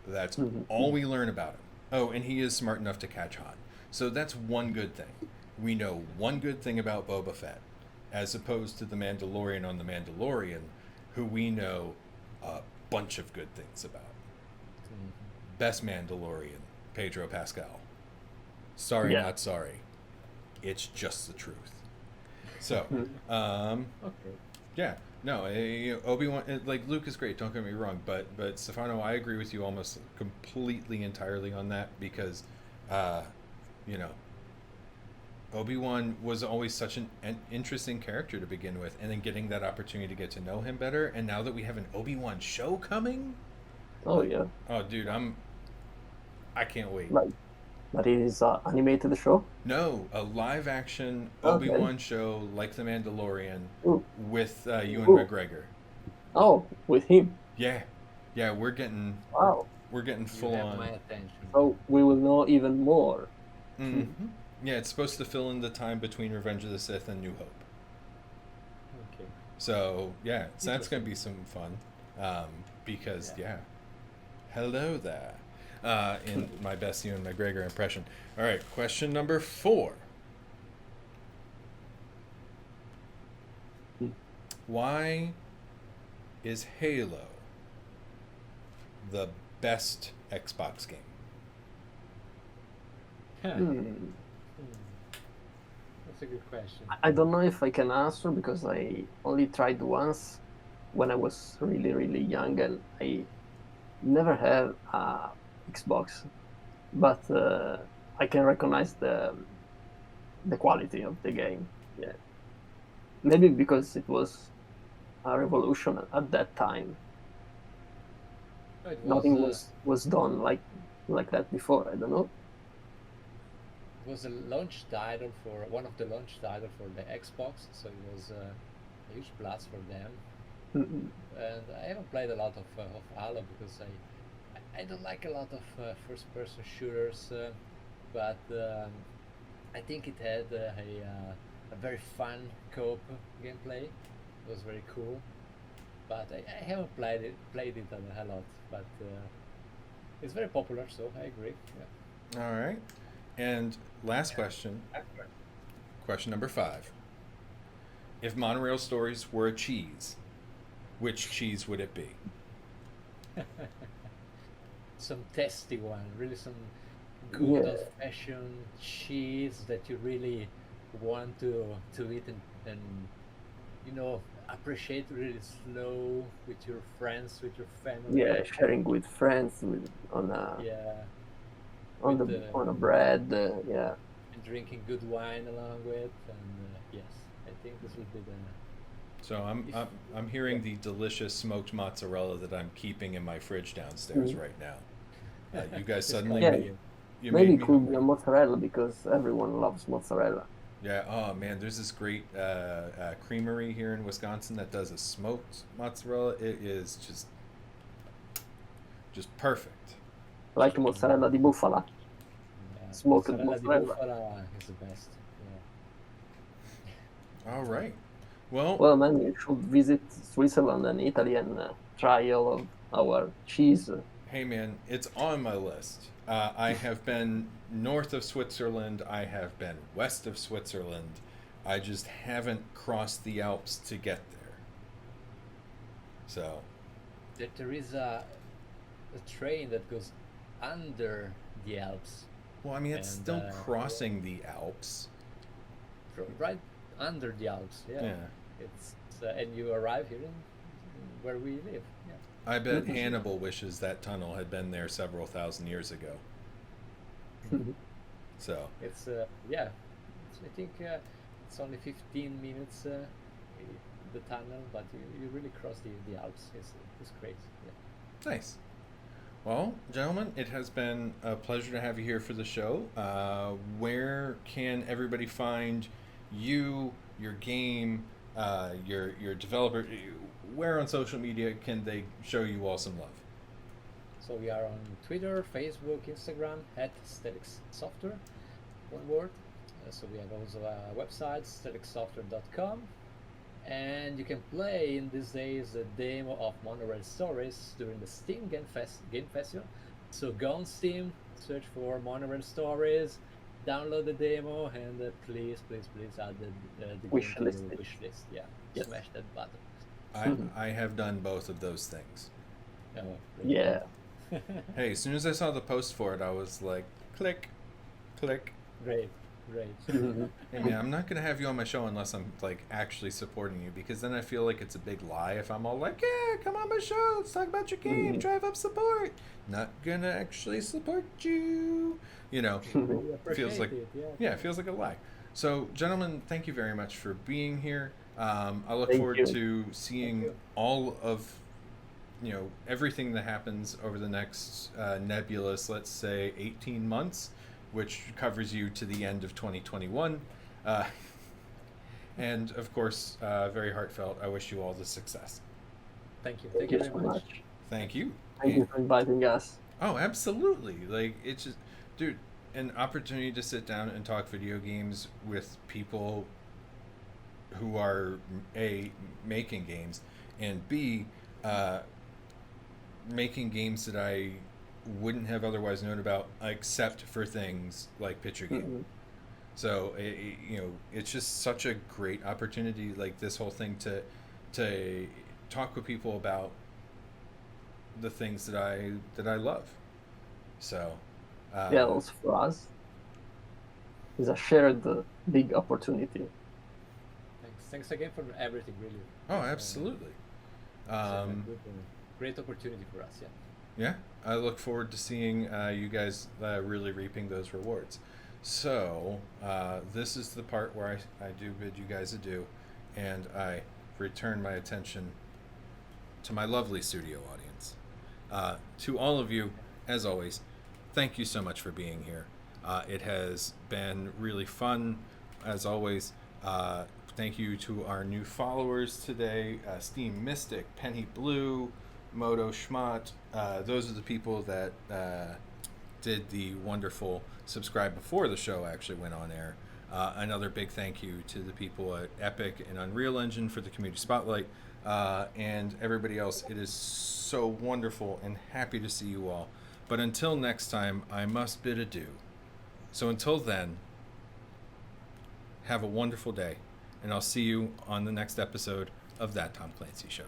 That's all we learn about him. Oh, and he is smart enough to catch Han. So that's one good thing. We know one good thing about Boba Fett, as opposed to the Mandalorian on the Mandalorian, who we know a bunch of good things about. Best Mandalorian, Pedro Pascal. Sorry, Yeah. not sorry. It's just the truth. So, Okay. yeah, no, Obi-Wan, like Luke is great. Don't get me wrong, but Stefano, I agree with you almost completely, entirely on that because, uh, you know, Obi-Wan was always such an interesting character to begin with, and then getting that opportunity to get to know him better, and now that we have an Obi-Wan show coming, Oh yeah. oh dude, I can't wait. Like, but it is an animated show. No, a live action Okay. Obi-Wan show like The Mandalorian Ooh. with Ewan Ooh. McGregor. Oh, with him. Yeah, yeah, we're getting Wow. we're getting You full have on. my attention. So we will know even more. Mm-hmm. Yeah, it's supposed to fill in the time between Revenge of the Sith and New Hope. Okay. So yeah, so that's gonna Interesting. be some fun. Because Yeah. yeah, hello there. In my best Ewan McGregor impression. All right, question number 4. Why is Halo the best Xbox game? Hmm. That's a good question. I don't know if I can answer because I only tried once when I was really, really young, and I never had a Xbox. But I can recognize the quality of the game. Yeah, maybe because it was a revolution at that time. No, it Nothing was done like that before. I don't know. was a launch title for one of the launch title for the Xbox, so it was a huge blast for them. Mm-mm. And I haven't played a lot of Halo because I don't like a lot of first-person shooters, but I think it had a very fun co-op gameplay. It was very cool, but I haven't played it a lot. But it's very popular, so I agree. Yeah. All right. And last question, question number 5. If Monorail Stories were a cheese, which cheese would it be? Some tasty one, really some good Yeah, old-fashioned cheese that you really want to eat and you know appreciate really slow with your friends, with your yeah, family. sharing with friends with Yeah, on with the on a bread. Yeah. and drinking good wine along with, and yes, I think this will be the So I'm if I'm, I'm yeah. hearing the delicious smoked mozzarella that I'm keeping in my fridge downstairs Mm. right now. You guys It's suddenly Yeah, coming in. you maybe made it me could be hungry. a mozzarella because everyone loves mozzarella. Yeah. Oh man, there's this great creamery here in Wisconsin that does a smoked mozzarella. It is just perfect. Like mozzarella di bufala, Yeah, smoked mozzarella di mozzarella. bufala is the best. Yeah. All right. Well, Well, man, you should visit Switzerland and Italy and try all of our cheese. hey man, it's on my list. I have been north of Switzerland. I have been west of Switzerland. I just haven't crossed the Alps to get there. So, There is a train that goes under the Alps, well, I mean, it's and still crossing the Alps. right under the Alps. Yeah, Yeah. it's and you arrive here in where we live. Yeah, I bet Mhm. Hannibal wishes that tunnel had been there several thousand years ago. So, it's yeah. I think it's only 15 minutes the tunnel, but you really cross the Alps. It's great. Yeah. nice. Well, gentlemen, it has been a pleasure to have you here for the show. Where can everybody find you, your game, your developer? Where on social media can they show you all some love? So we are on Twitter, Facebook, Instagram at Stelex Software, one word. So we have also a website, stelexsoftware.com, and you can play in these days a demo of Monorail Stories during the Steam Game Festival. So go on Steam, search for Monorail Stories, download the demo, and please add the game Wish to your list it. wish list. Yeah, Yes. smash that button. I have done both of those things. Oh, Yeah. great. Hey, as soon as I saw the post for it, I was like, click, click. Great, great. Mhm. Hey man, I'm not gonna have you on my show unless I'm like actually supporting you, because then I feel like it's a big lie if I'm all like, yeah, come on my show, let's talk about your game, Mhm. drive up support. Not gonna actually support you. You know, We it feels appreciate like, it. Yeah, yeah, it thanks. feels like a lie. So, gentlemen, thank you very much for being here. I look Thank forward you. to Thank seeing you. all of everything that happens over the next nebulous, let's say, 18 months, which covers you to the end of 2021. Uh, and of course, very heartfelt, I wish you all the success. Thank you. Thank Thank you you very so much. much. Thank you. Thank you for inviting us. Oh, absolutely. Like, it's just, dude, an opportunity to sit down and talk video games with people who are A, making games, and B, uh, making games that I wouldn't have otherwise known about, except for things like Picture Game. Mhm. So it's just such a great opportunity, like this whole thing to talk with people about the things that I love. So Yeah, also for us, it's a shared big opportunity. Thanks again for everything, really. oh, absolutely. It's a good, great opportunity for us. Yeah. Yeah, I look forward to seeing you guys really reaping those rewards. So, this is the part where I do bid you guys adieu, and I return my attention to my lovely studio audience. To all of you, as always, thank you so much for being here. It has been really fun, as always. Thank you to our new followers today, Steam Mystic, Penny Blue, Moto Schmott. Those are the people that did the wonderful subscribe before the show actually went on air. Another big thank you to the people at Epic and Unreal Engine for the community spotlight, and everybody else. It is so wonderful and happy to see you all. But until next time, I must bid adieu. So until then, have a wonderful day, and I'll see you on the next episode of That Tom Clancy Show.